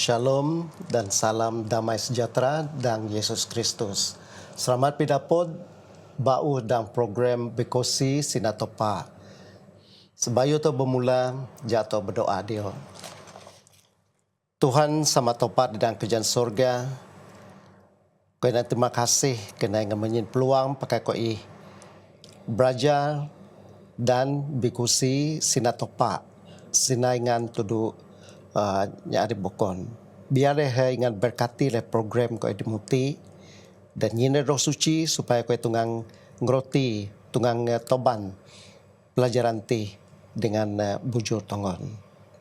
Shalom dan salam damai sejahtera dan Yesus Kristus. Selamat pidapod bau dan program Bekosi Sinatopa. Sebayu to bermula jatuh berdoa dia. Tuhan sama topat di dalam kerjaan surga. Kena terima kasih kena ngemenyin peluang pakai koi belajar dan Bekosi Sinatopa. Sinaingan tudu nyari bokon. Biar ingat berkati le program ko dimuti dan nyine roh suci supaya ko tungang ngroti, tungang toban pelajaran ti dengan bujur tongon.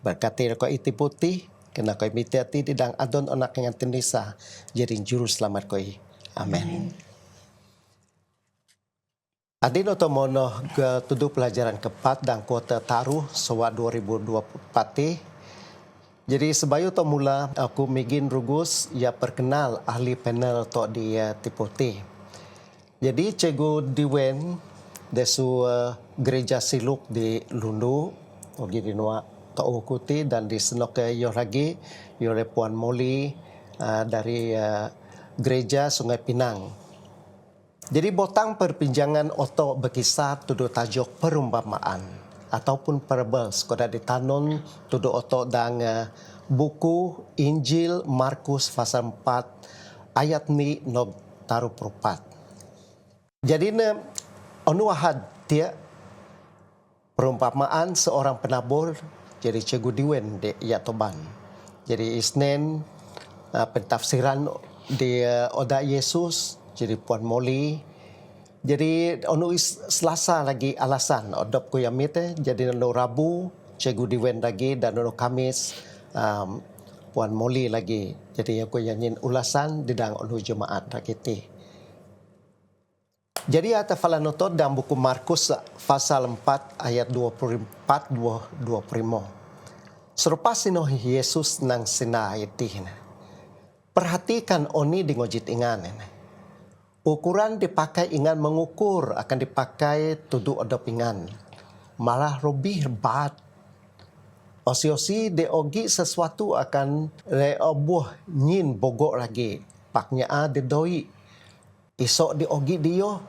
Berkati ko iti putih kena ko mitiati didang adon onak dengan tenisa jadi juru selamat ko. Amin. Adino to mono ke tudu pelajaran keempat dan kota taruh sewa 2024. Jadi sebayu to mula aku migin rugus ia perkenal ahli panel to di Tipoti. Jadi Cikgu Diwen desu gereja Siluk di Lundu ogi di Noa to ukuti dan di senok ke Yoragi Yore Puan Moli dari gereja Sungai Pinang. Jadi botang perbincangan oto berkisah tuduh tajuk perumpamaan ataupun parables koda ditanon tuduh oto dang buku Injil Markus pasal 4 ayat ni no taruh perupat. Jadi ne onu ahad dia perumpamaan seorang penabur jadi Cikgu Diwen di Yatoban. Jadi Isnin pentafsiran di Oda Yesus jadi Puan Moli. Jadi onu Selasa lagi alasan odop ku yamite jadi ono Rabu Cikgu Diwen lagi dan ono Kamis Puan Moli lagi. Jadi aku nyanyin ulasan di dang onu jemaat rakiti. Jadi ata falanoto dalam buku Markus pasal 4 ayat 24-25. Serupa sino Yesus nang sinai tihna. Perhatikan oni di ngojit ingan. Ukuran dipakai ingan mengukur akan dipakai tuduh odop ingan. Malah lebih bat. Osi-osi deogi sesuatu akan reobuh nyin bogok lagi. Paknya de doi. Isok deogi dio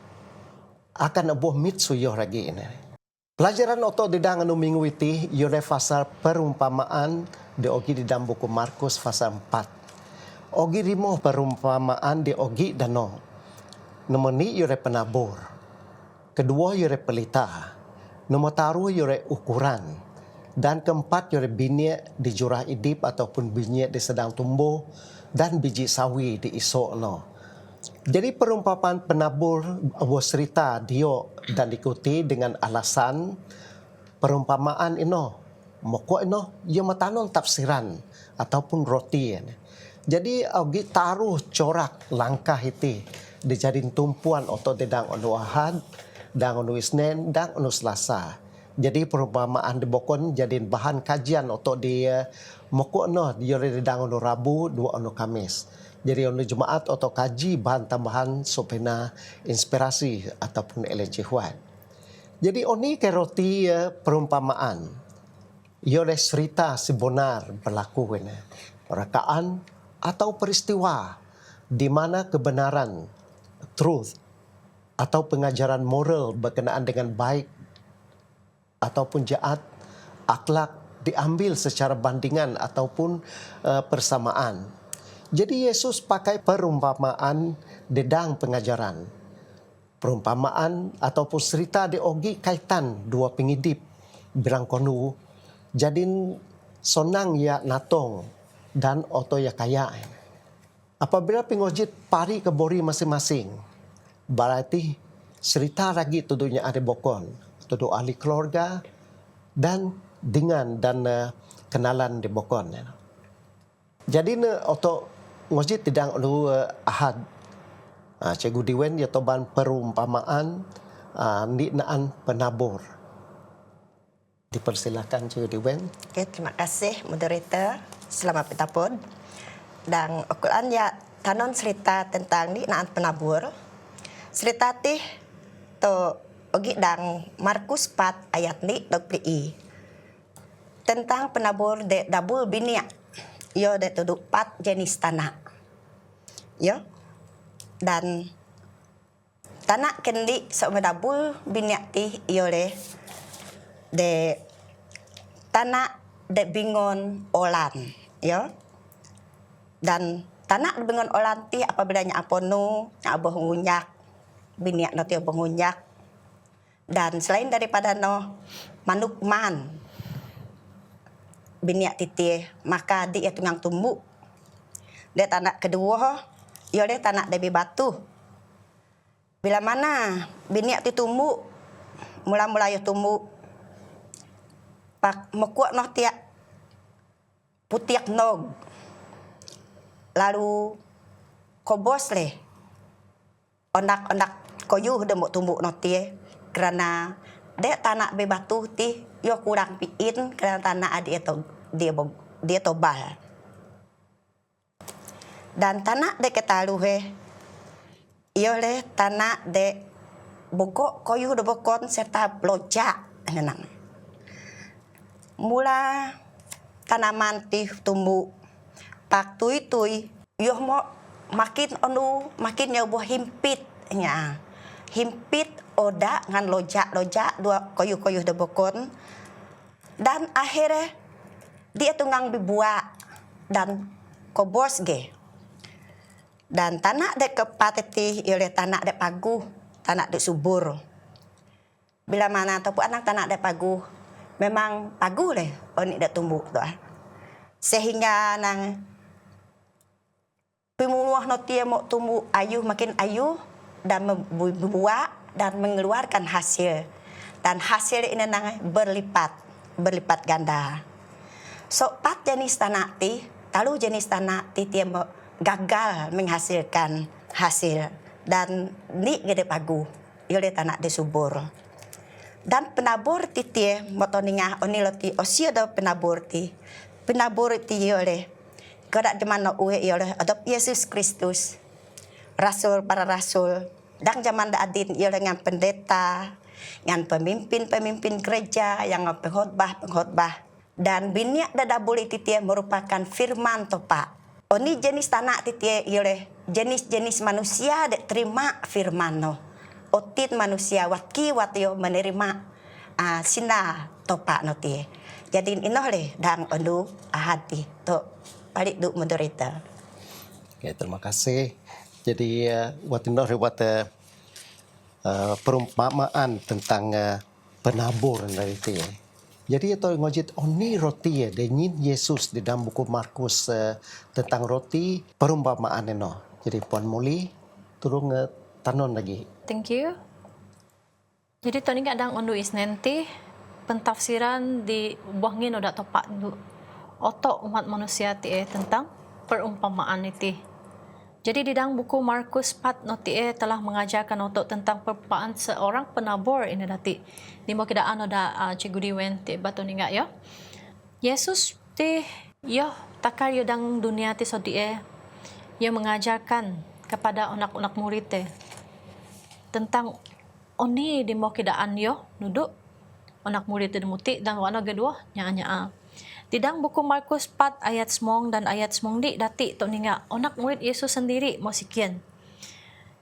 akan obuh mitsuyoh lagi ini. Pelajaran oto di dalam minggu itu yore pasal perumpamaan deogi di dalam buku Markus pasal 4. Ogi rimo perumpamaan deogi dano. Nomor ni yore penabur. Kedua yore pelita. Nomor taruh yore ukuran. Dan keempat yore binyek di jurah idip ataupun binyek di sedang tumbuh. Dan biji sawi di isok no. Jadi perumpamaan penabur awas cerita dio dan diikuti dengan alasan perumpamaan ino. Moko ino ia matanon tafsiran ataupun roti. Jadi agi taruh corak langkah itu. Dijadiin tumpuan otot dedang onu ahad, dang onu isnen, dang onu selasa. Jadi perumpamaan dibokon jadiin bahan kajian otot di moko no di dedang onu rabu, dua onu kamis. Jadi onu jemaat otot kaji bahan tambahan supaya inspirasi ataupun elejihuan. Jadi oni ke roti perumpamaan. Yole cerita sebenar berlaku ini. Rekaan atau peristiwa di mana kebenaran truth atau pengajaran moral berkenaan dengan baik ataupun jahat akhlak diambil secara bandingan ataupun persamaan. Jadi Yesus pakai perumpamaan dedang pengajaran. Perumpamaan ataupun cerita diogi kaitan dua pengidip berangkonu jadin sonang ya natong dan oto ya kaya. Apabila pengojit pari ke bori masing-masing, berarti cerita lagi tuduhnya ada bokon, tuduh ahli keluarga dan dengan dan kenalan di bokon. Jadi oto ngojit tidak lu ahad. Cikgu Diwen ya toban perumpamaan naan penabur. Dipersilakan Cikgu Diwen. Oke, terima kasih moderator. Selamat petapod. Dan Al-Quran ya kanon cerita tentang ni naan penabur. Cerita tih to ogi dang Markus 4 ayat ni dok pri. Tentang penabur de dabul biniak. Yo de tudu 4 jenis tanah. Yo. Dan tanah kendi somedabul binyak ti yo de tanah de bingon olan, yo. Dan tanah de bingon olan ti apabila nya aponu, nya aboh ngunyak, binyak no ti aboh ngunyak. Dan selain daripada no manukman binyak titi, maka di itu yang tumbuh. De tanah kedua, yo de tanah de batu. Bila mana binyak ti tumbuh, mula-mula yo tumbuh, pak mekuak noh tiak putiak nog, lalu kobos le, onak koyuh de mau tumbuh noh tie, karena de tanah bebatu ti yo kurang piin karena tanah adi itu dia tobal. Dan tanah de ketaluhe iyo le tanah de bokok koyuh de bokon serta blojak nenang. Mula tanaman ti tumbuh pak tui yo mo makin onu makin yo buah himpit nya. Himpit oda ngan lojak dua koyuh de bokon. Dan akhirnya dia tunggang bibuak dan kobos ge. Dan tanah de kepateti oleh tanah de pagu, tanah de subur. Bila mana ataupun anak tanah de pagu, memang pagu le oni de tumbuh tu. Sehingga nang pemuluh no tie mau tumbuh ayuh makin ayuh dan membuak dan mengeluarkan hasil. Dan hasil ini nang berlipat ganda. So 4 jenis tanah ti, lalu jenis tanah ti tie gagal menghasilkan hasil dan ni gede pagu oleh tanah de subur. Dan penabur ti tie motoninga oniloti osio do penabur ti oleh kedak zaman no uwe oleh adop Yesus Kristus rasul para rasul dan zaman da adin oleh ngan pendeta ngan pemimpin gereja yang pengkhotbah dan binyak dadabul ti tie merupakan firman topa. Oni jenis tanah titie oleh jenis manusia de terima firman no. Otit manusia watki watyo menerima sina topa no tie. Jadi inoh le dang ondu hati to balik du moderator. Oke, terima kasih. Jadi watino buat perumpamaan tentang penabur dari itu. Jadi itu ngojit oni roti ya, denyin Yesus di dalam buku Markus tentang roti perumpamaan eno. Jadi Puan Muli turun tanon lagi. Thank you. Jadi tadi kadang ondu is nanti pentafsiran di buangin udah tepat du otok umat manusia ti tentang perumpamaan itu. Jadi di dalam buku Markus 4 noti telah mengajarkan untuk tentang perumpamaan seorang penabur ini dati. Di mau kita ada Cikgu Diwen ti batu ninga ya. Yesus ti yo takar yo dang dunia ti so dia mengajarkan kepada anak-anak murid tentang oni di mau kidaan yo nuduk anak murid ti muti dan wana kedua nya. Di dalam buku Markus 4 ayat semong dan ayat semong di dati to ninga anak murid Yesus sendiri mau sikian.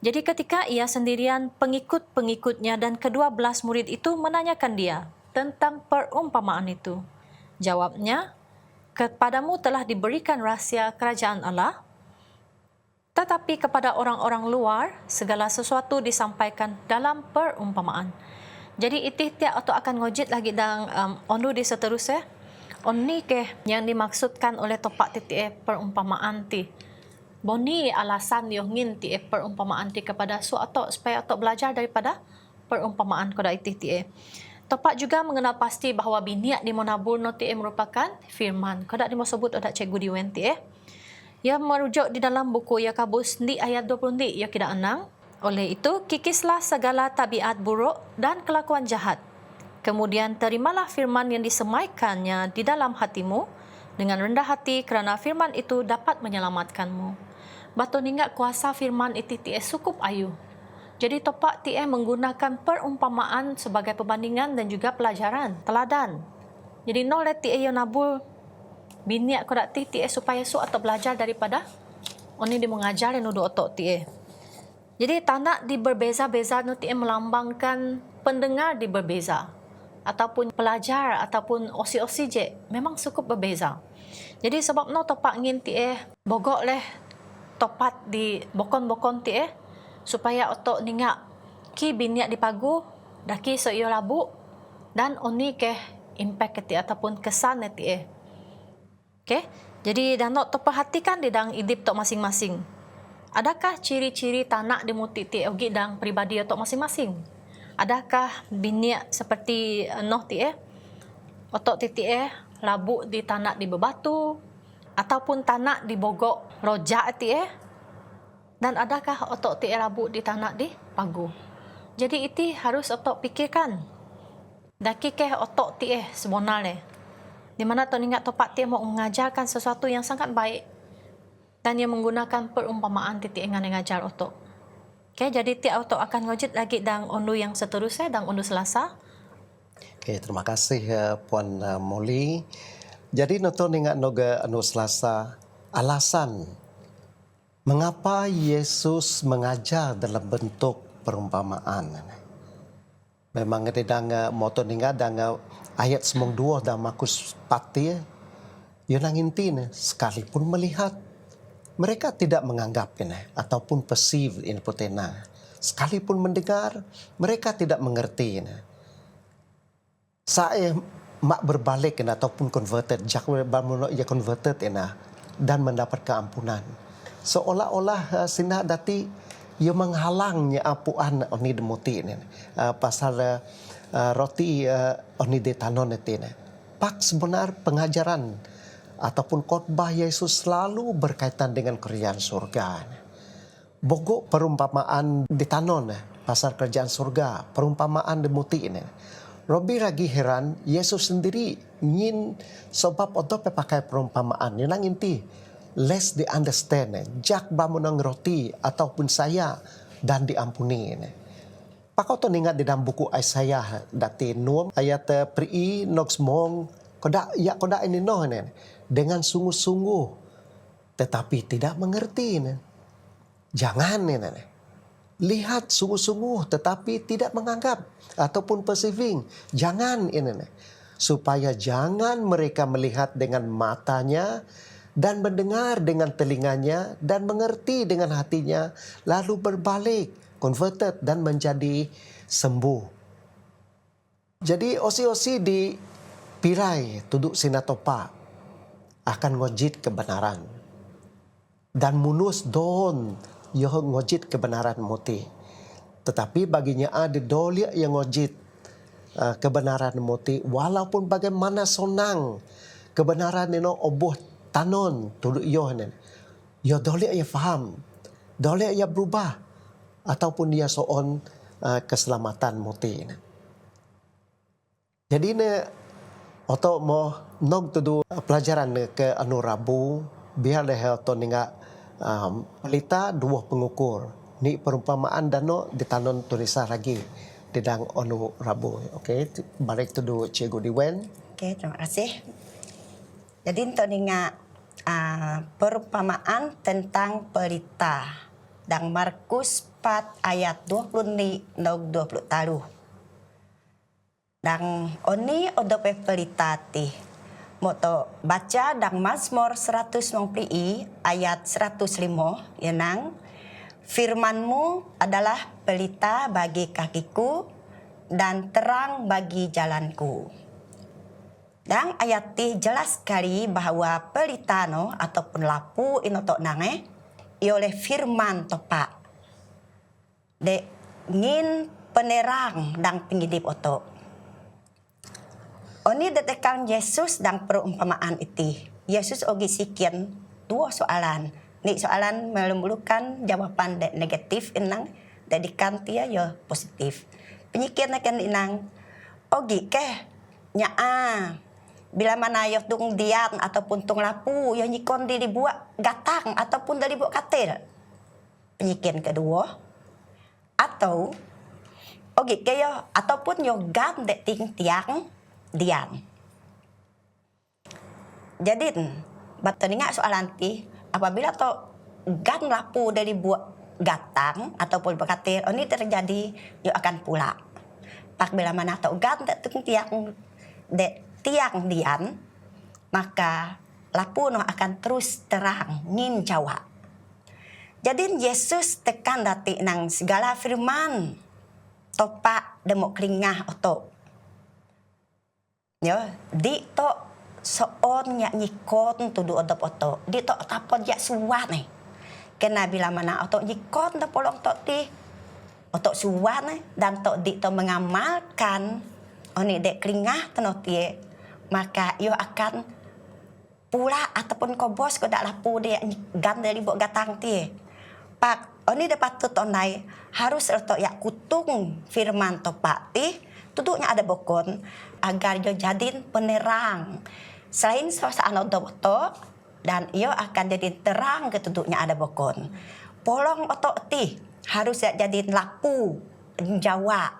Jadi ketika ia sendirian, pengikut-pengikutnya dan ke-12 murid itu menanyakan dia tentang perumpamaan itu. Jawabnya, kepadamu telah diberikan rahasia kerajaan Allah, tetapi kepada orang-orang luar segala sesuatu disampaikan dalam perumpamaan. Jadi itih-tiak atau akan ngojit lagi dalam ondu di seterusnya. Oni ke yang dimaksudkan oleh topak titik perumpamaan ti. Boni alasan yo ngin ti perumpamaan ti kepada suatu supaya atau belajar daripada perumpamaan koda itih. Topak juga mengenal pasti bahawa biniak di menabur no ti merupakan firman. Koda di sebut ada Cikgu Diwen ti. Ia merujuk di dalam buku Yakobus di ayat 20 di ya kida enang. Oleh itu kikislah segala tabiat buruk dan kelakuan jahat. Kemudian terimalah firman yang disemaikannya di dalam hatimu dengan rendah hati kerana firman itu dapat menyelamatkanmu. Batu ninggak kuasa firman itu tie cukup ayu. Jadi topak tie menggunakan perumpamaan sebagai perbandingan dan juga pelajaran, teladan. Jadi noleh tie yo nabur biniak ko ti supaya su atau belajar daripada oni di mengajar yang nudu otok ti. Jadi tanah di berbeza-beza nu ti melambangkan pendengar di berbeza ataupun pelajar ataupun osi-osi je memang cukup berbeza. Jadi sebab no topak ngin ti bogok leh topat di bokon-bokon ti supaya otok ningak ki biniak dipagu daki so iyo labu dan oni ke impact ti ataupun kesan ti Okay? Jadi dan to perhatikan di dang idip tok masing-masing. Adakah ciri-ciri tanak di muti ti ogi dang pribadi tok masing-masing? Adakah biniak seperti noh ti otok ti labu di tanak di bebatu ataupun tanak di bogok rojak ti dan adakah otok ti labu di tanak di pagu? Jadi itu harus otok pikirkan. Daki ke otok ti sebenarnya. Di mana to ingat topak ti mau mengajarkan sesuatu yang sangat baik dan yang menggunakan perumpamaan ti ngan ngajar otok. Okay, jadi ti otok akan ngojit lagi dang undu yang seterusnya dang undu Selasa. Okay, terima kasih Puan Molly. Jadi noto ingat noga anu Selasa alasan mengapa Yesus mengajar dalam bentuk perumpamaan. Memang dang moto ingat dang ayat semong 2 dalam Markus 4 yun ang intin sekalipun melihat mereka tidak menganggap ataupun perceive inputena, sekalipun mendengar mereka tidak mengerti. Saya mak berbalik ataupun converted, jak bermula ia converted dan mendapat keampunan. Seolah-olah sina dati ia menghalangnya apuan oni demuti pasal roti oni detanon itu. Pak sebenar pengajaran ataupun khotbah Yesus selalu berkaitan dengan kerajaan surga. Bogok perumpamaan detanon pasal kerajaan surga, perumpamaan demuti ini. Robi lagi heran Yesus sendiri ingin sebab untuk pakai perumpamaan. Yang inti less di understand. Jak bangunang roti ataupun saya dan diampuni. Pakau tu ingat di dalam buku Isaiah dati nuam ayat pri nox mong koda ini noh dengan sungguh-sungguh tetapi tidak mengerti. Jangan lihat sungguh-sungguh tetapi tidak menganggap ataupun perceiving. Jangan supaya jangan mereka melihat dengan matanya dan mendengar dengan telinganya dan mengerti dengan hatinya lalu berbalik converted dan menjadi sembuh. Jadi osi-osi di pirai tuduk sinatopa akan ngojit kebenaran dan munus don yo ngojit kebenaran muti. Tetapi baginya ada dolia yang ngojit kebenaran muti walaupun bagaimana sonang kebenaran ini oboh tanon tuduk yo dolia ia faham, dolia ia berubah ataupun dia soon keselamatan muti. Jadi oto mo nog tudu pelajaran ke anu Rabu biar leh oto ninga pelita dua pengukur ni perumpamaan dano ditanon tulisan lagi di dang anu Rabu. Okey, balik tudu Cikgu Diwen. Okey, terima kasih. Jadi untuk ninga perumpamaan tentang pelita dan Markus 4 ayat 20 nog 20 taruh. Dan oni odope pelitati moto baca dan Mazmur 190 ayat 105 yenang firmanmu adalah pelita bagi kakiku dan terang bagi jalanku. Dan ayat ti jelas sekali bahwa pelita no ataupun lapu inotok nange oleh firman topak de ngin penerang dan pengidip otok. Oni detekan Yesus dan perumpamaan itu. Yesus ogi sikian dua soalan. Ni soalan melembulukan jawaban negatif inang dedikan tia yo positif. Penyikir nakan inang ogi ke nyaa bila mana yo tung diam ataupun tung lapu yo nyikon dibuat gatang ataupun dari buat katil. Penyikir kedua atau ogi ke yo ataupun yo gam de ting tiang diam. Jadi batu ingat soalan ti apabila to gan lapu dari buat gatang ataupun bekatir, ini terjadi yo akan pula. Pak bila mana to gan tiang dian, maka lapu no akan terus terang ngin Jawa. Jadi Yesus tekan dati nang segala firman topak demok keringah oto. Yo, di to soon nya nyikon tudu odop oto. Di to tapon ya suwan nih. Kena bila mana oto nyikon to polong to ti oto suwan nih dan to di to mengamalkan oni dek keringah tenotie, maka yo akan pula ataupun kobos ko dak lapu dia gan dari bok gatang tie. Pak oni de patut onai harus to ya kutung firman to pak ti tuduknya ada bokon agar yo jadin penerang selain suasana oto dan iyo akan jadi terang ke tuduknya ada bokon. Polong oto ti harus ya jadin lapu Jawa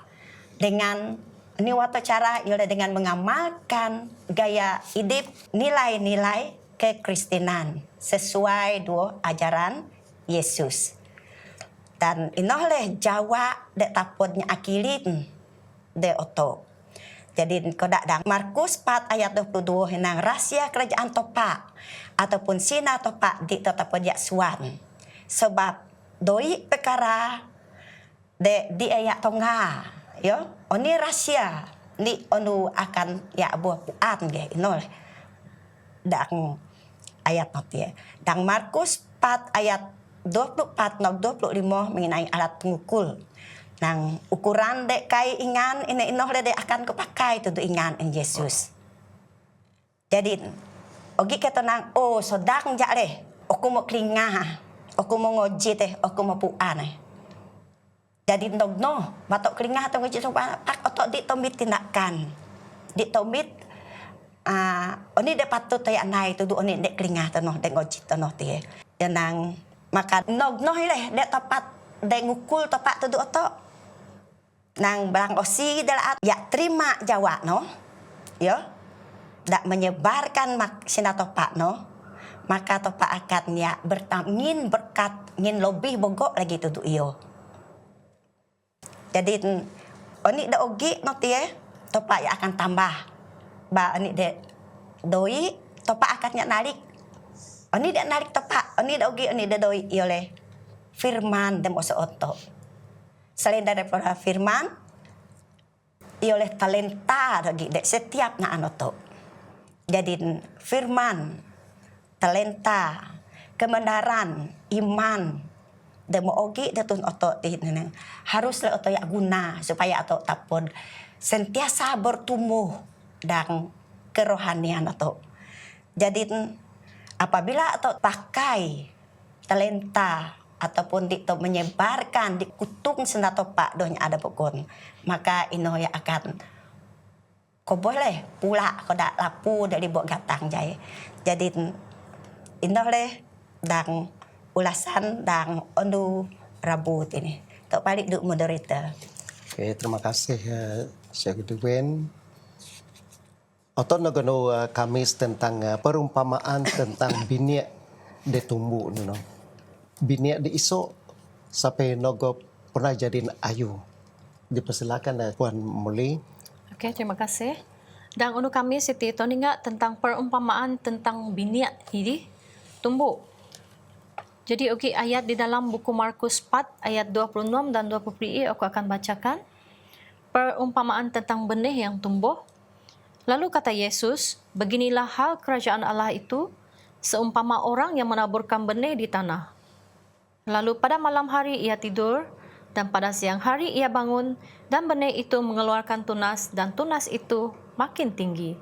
dengan ini waktu cara ialah dengan mengamalkan gaya hidup nilai-nilai kekristenan sesuai dua ajaran Yesus. Dan inohleh Jawa dek tapodnya akilin de oto. Jadi kodak dang Markus 4 ayat 22 nang rahasia kerajaan topa ataupun sina topa di tapod yaksuan. Sebab doi perkara de di ayat tongga yo oni rahasia ni onu akan ya buah puan ge inol dang ayat not ya dang Markus 4 ayat 24 nog 25 mengenai alat pengukul nang ukuran dek kai ingan ini inoh de akan kepakai tu ingan in Yesus. Jadi ogi kata nang sodang jak le aku mau kelingah aku mau ngoji teh aku mau puan jadi no batok kelingah atau ngecik sopan pak otok di tomit tindakan di tomit oni de patut tayak nai tu du oni dek kelingah tanoh dek ngoji tanoh tie nang maka no leh dek tepat dek ngukul tepat tu du otok nang belang osi dalam ya terima Jawa no yo dak menyebarkan sina topak no maka topak akan ya bertangin berkat ngin lebih bogok lagi tu du iyo. Jadi oni da ogi no tie topak ya akan tambah. Ba oni de doi topak akan nyak narik. Oni dak narik topak, oni da ogi oni da doi oleh firman dem oso oto. Selain daripada firman oleh talenta lagi dek setiap na anoto. Jadi firman, talenta, kebenaran, iman demo ogi datun oto tineng harus le oto ya guna supaya oto tapon sentiasa bertumbuh dan kerohanian oto. Jadi apabila oto pakai talenta ataupun di menyebarkan di kutung senato pak dohnya ada pokon maka ino ya akan ko boleh pula ko dak lapu dari bok gatang jai. Jadi ino leh dan ulasan dan ondu rabut ini. Tok balik duk moderator. Oke, terima kasih Syekh Duen. Otot nogono Kamis tentang perumpamaan tentang biniak de tumbuh no. Biniak de iso sampai nogo pernah jadiin ayu. Dipersilakan Puan Muli. Oke, terima kasih. Dan untuk kami Siti Toninga tentang perumpamaan tentang biniak ini tumbuh. Jadi ayat di dalam buku Markus 4 ayat 26 dan 20 aku akan bacakan. Perumpamaan tentang benih yang tumbuh. Lalu kata Yesus, beginilah hal kerajaan Allah itu, seumpama orang yang menaburkan benih di tanah. Lalu pada malam hari ia tidur, dan pada siang hari ia bangun, dan benih itu mengeluarkan tunas, dan tunas itu makin tinggi.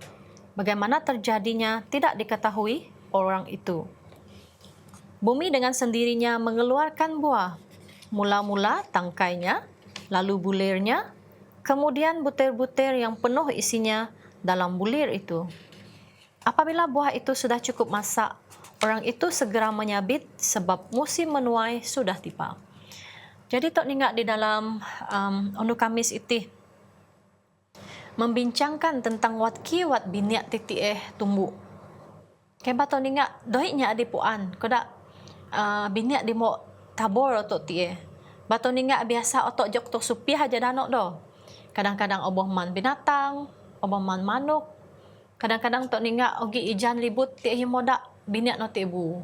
Bagaimana terjadinya tidak diketahui orang itu. Bumi dengan sendirinya mengeluarkan buah. Mula-mula tangkainya, lalu bulirnya, kemudian butir-butir yang penuh isinya dalam bulir itu. Apabila buah itu sudah cukup masak, orang itu segera menyabit sebab musim menuai sudah tiba. Jadi tok ningat di dalam Ondu Kamis itu membincangkan tentang wat biniak tumbuh. Kaya bato ni nga, dohi niya adipuan. Kuda, biniak di mo tabor otok ti Bato ni nga biasa otok jok to supiah aja danok do. Kadang-kadang oboh man binatang, oboh man manuk. Kadang-kadang tok ni nga ogi ijan libut ti himoda biniak no ti ibu.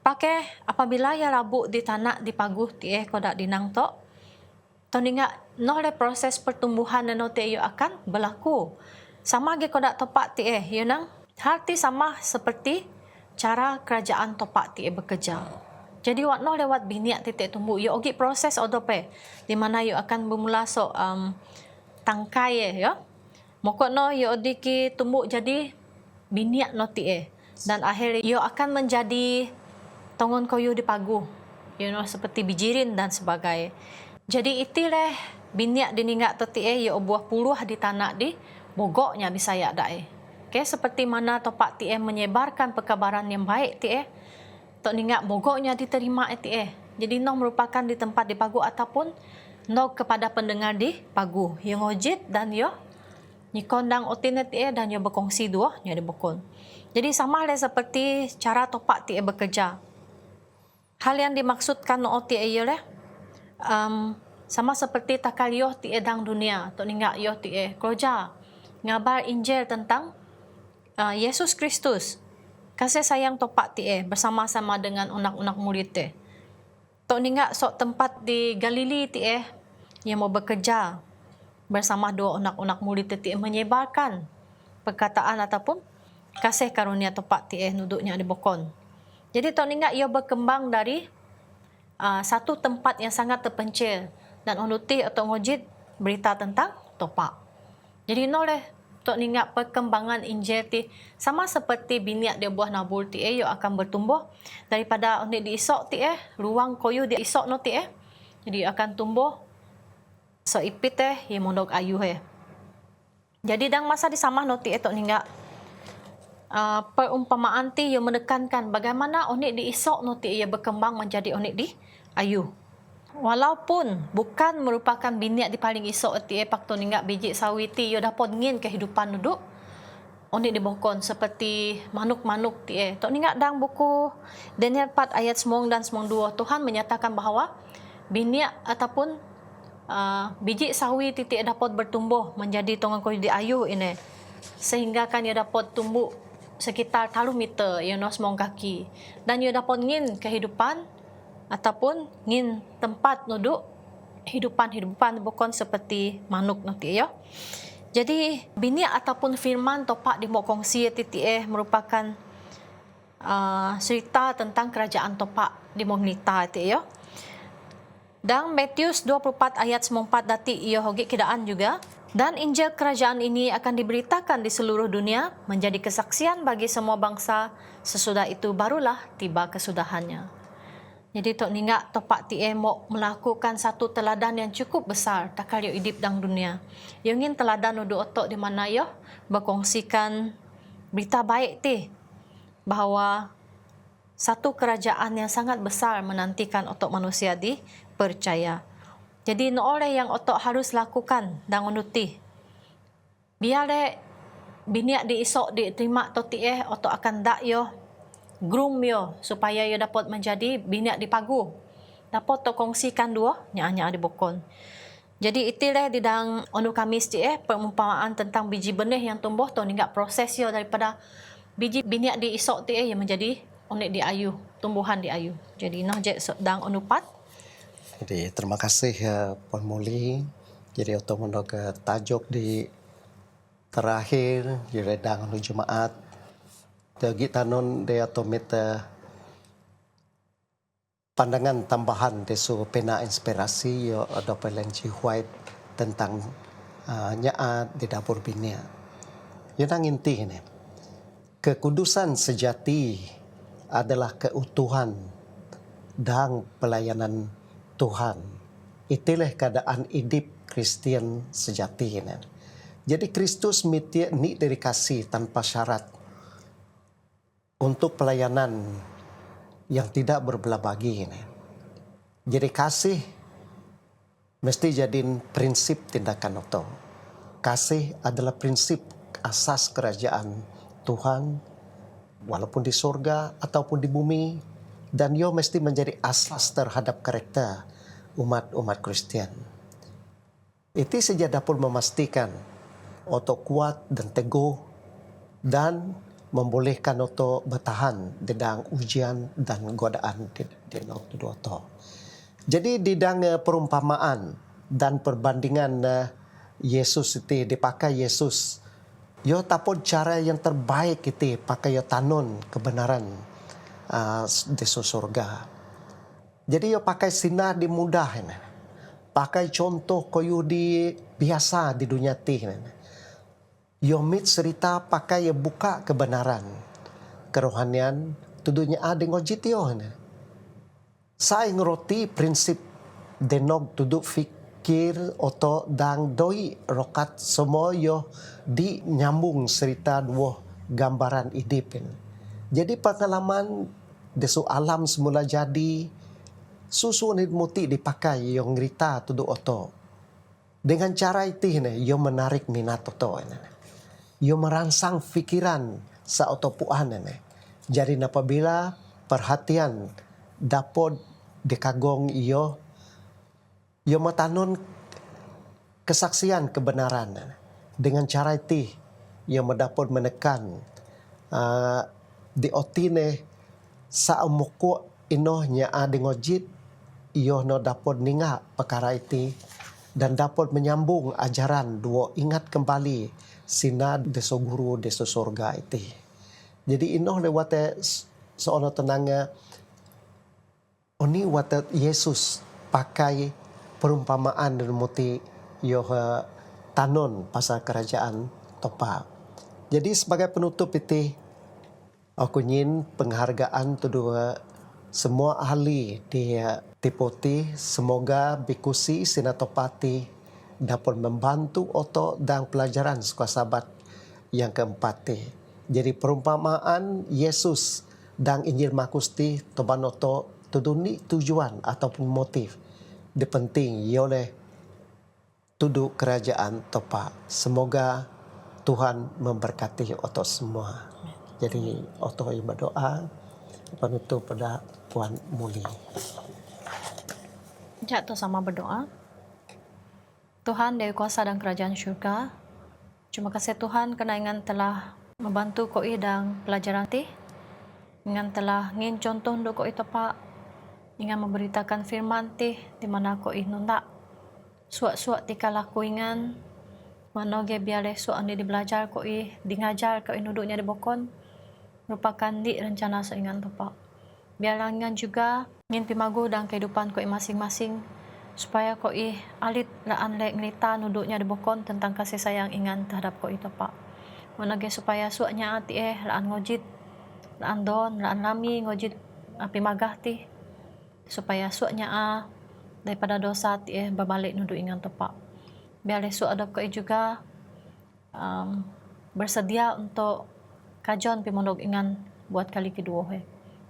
Pakai apabila ya rabu di tanah di paguh ti koda dinang tok. To ni nga no le proses pertumbuhan no ti akan berlaku. Sama ge koda topak ti you nang hal ti sama seperti cara kerajaan topak ti bekerja. Jadi wak no lewat biniak titik tumbuh. Yo ogi proses odope di mana yo akan bermula tangkai ya. Mokok no yo odiki tumbuh jadi biniak no ti dan akhirnya yo akan menjadi tongon koyu di pagu. Seperti bijirin dan sebagainya. Jadi itileh biniak diningak to ti yo buah puluh di tanah di bogoknya bisa ya dae. Okay, seperti mana topak ti menyebarkan perkabaran yang baik ti tok ningak bogoknya diterima ti Jadi no merupakan di tempat di pagu ataupun no kepada pendengar di pagu. Yang ojit dan yo nyikondang otinet dan yo berkongsi dua nya dibokon. Jadi sama le seperti cara topak ti bekerja. Hal yang dimaksudkan no ti le sama seperti takalioh ti dang dunia tok ningak yo ti kerja ngabar Injil tentang Yesus Kristus. Kasih sayang topak ti bersama-sama dengan unak-unak murid tok ningak sok tempat di Galili ti yang mau bekerja bersama dua unak-unak murid ti menyebarkan perkataan ataupun kasih karunia topak ti nuduknya di bokon. Jadi tok ningak ia berkembang dari satu tempat yang sangat terpencil dan onuti atau ngojit berita tentang topak. Jadi noleh tok ningak perkembangan Injil ti sama seperti biniak dia buah nabur ti yo akan bertumbuh daripada onik diisok ti ruang koyu di isok no ti jadi akan tumbuh so ipit yang mondok ayu Jadi dang masa di samah no ti tok ningak perumpamaan ti yang menekankan bagaimana onik diisok no ti ia berkembang menjadi onik di ayu. Walaupun bukan merupakan biniak di paling isok ti pakto ningak biji sawi ti yo dapat ngin kehidupan duduk onik dibokon seperti manuk-manuk ti tok ningak dang buku Daniel 4 ayat 9 dan 2 Tuhan menyatakan bahawa biniak ataupun biji sawi titik dapat bertumbuh menjadi tongan koyu di ayu ini sehingga kan ia dapat tumbuh sekitar 3 meter you know semong kaki dan ia dapat ngin kehidupan ataupun ngin tempat nuduk hidupan bukan seperti manuk nanti ya. Jadi biniak ataupun firman topak di mokongsi titik merupakan cerita tentang kerajaan topak di monita ti ya. Dan Matius 24 ayat 94 dati ia hogi kidaan juga. Dan Injil kerajaan ini akan diberitakan di seluruh dunia menjadi kesaksian bagi semua bangsa. Sesudah itu barulah tiba kesudahannya. Jadi tok ningak topak ti mau melakukan satu teladan yang cukup besar takal yo hidup dang dunia. Yo ngin teladan udu otok di mana yo berkongsikan berita baik ti bahawa satu kerajaan yang sangat besar menantikan otok manusia dipercaya. Jadi no oleh yang otok harus lakukan dang unuti. Biar biniak diisok diterima to ti otok akan dak yo groom yo supaya yo dapat menjadi biniak di pagu. Dapat to kongsikan dua nya di bokon. Jadi itilah di dang onu Kamis ti perumpamaan tentang biji benih yang tumbuh to ningak proses yo daripada biji biniak di isok ti yang menjadi onik di ayu, tumbuhan di ayu. Jadi nah je dang onu pat. Jadi terima kasih Puan Muli. Jadi untuk mondok tajuk di terakhir di redang onu Jumaat Tegi tanon dia tomit pandangan tambahan desu pena inspirasi yo ada Pelenci White tentang nyaat di dapur binia. Yang inti ini kekudusan sejati adalah keutuhan dan pelayanan Tuhan. Itulah keadaan hidup Kristen sejati ini. Jadi Kristus ni dari kasih tanpa syarat untuk pelayanan yang tidak berbelah bagi ini. Jadi kasih mesti jadiin prinsip tindakan oto. Kasih adalah prinsip asas kerajaan Tuhan walaupun di surga ataupun di bumi, dan ia mesti menjadi asas terhadap karakter umat Kristen. Itu saja dapat memastikan oto kuat dan teguh dan membolehkan oto bertahan di dalam ujian dan godaan di waktu oto. Jadi di dalam perumpamaan dan perbandingan Yesus itu dipakai Yesus, yo tapon cara yang terbaik itu pakai yo tanun kebenaran di surga. Jadi yo pakai sinar di mudah, pakai contoh koyo di biasa di dunia ini. Yo mit cerita pakai yo buka kebenaran, kerohanian, tuduhnya ada ngojit yo. Saya ngeroti prinsip denog tuduk fikir oto dang doi rokat semua yo di nyambung cerita dua gambaran idipin. Jadi pengalaman desu alam semula jadi susu ni muti dipakai yang ngerita tuduk oto. Dengan cara itu yo menarik minat oto. Yo merangsang fikiran sa oto puan. Jadi apabila perhatian dapat dekagong yo matanun kesaksian kebenaran. Dengan cara itu yo mendapat menekan di otine sa umuko inohnya ada ngojit iyo no dapat ninga perkara itu dan dapat menyambung ajaran dua ingat kembali sina deso guru deso surga itu. Jadi inoh lewat seono tenangnya oni wata Yesus pakai perumpamaan dan muti yo tanun pasal kerajaan topa. Jadi sebagai penutup itu aku ingin penghargaan kedua semua ahli di Tipoti, semoga bikusi sinatopati dapat membantu oto dan pelajaran sekolah sahabat yang keempat. Jadi perumpamaan Yesus dan Injil Makusti tobanoto tuduni tujuan ataupun motif dipenting oleh tudu kerajaan topa. Semoga Tuhan memberkati oto semua. Jadi oto yang berdoa penutup pada Puan Muli. Jatuh sama berdoa. Tuhan Dewi Kuasa dan Kerajaan Syurga, terima kasih Tuhan kerana Ingan telah membantu koi dan pelajaran ti. Ingan telah ngin contoh untuk koi topa. Ingan memberitakan firman ti di mana koi nunda. Suak-suak ti kalah ko ingan. Manoge biale suak andi di belajar koi, di ngajar koi nuduknya di bokon. Merupakan di rencana seingan topa. Biarlah ingan juga ingin pimagu dan kehidupan koi masing-masing supaya koi alit laan lek ngelita nuduknya di bokon tentang kasih sayang ingan terhadap koi topa. Manage supaya suaknya ati laan ngojit, laan don, laan lami ngojit pimagah ti supaya suaknya daripada dosa ti berbalik nuduk ingan topa. Biarlah suak adap koi juga bersedia untuk kajon pimondok ingan buat kali kedua.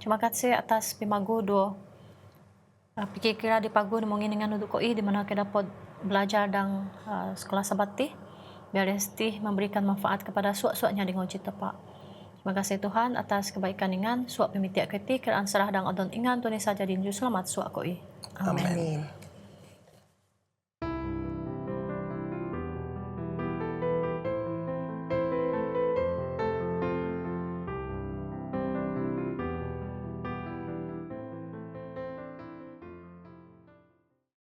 Terima kasih atas pimagu do pikir kira di pagu mungkin dengan untuk koi di mana kita dapat belajar dan sekolah sabati biar resti memberikan manfaat kepada suak-suaknya di ngojit tepak. Terima kasih Tuhan atas kebaikan ingan suak pemitiak ketik keraan serah dan odon ingan Tuhan saja dinju selamat suak koi. Amin.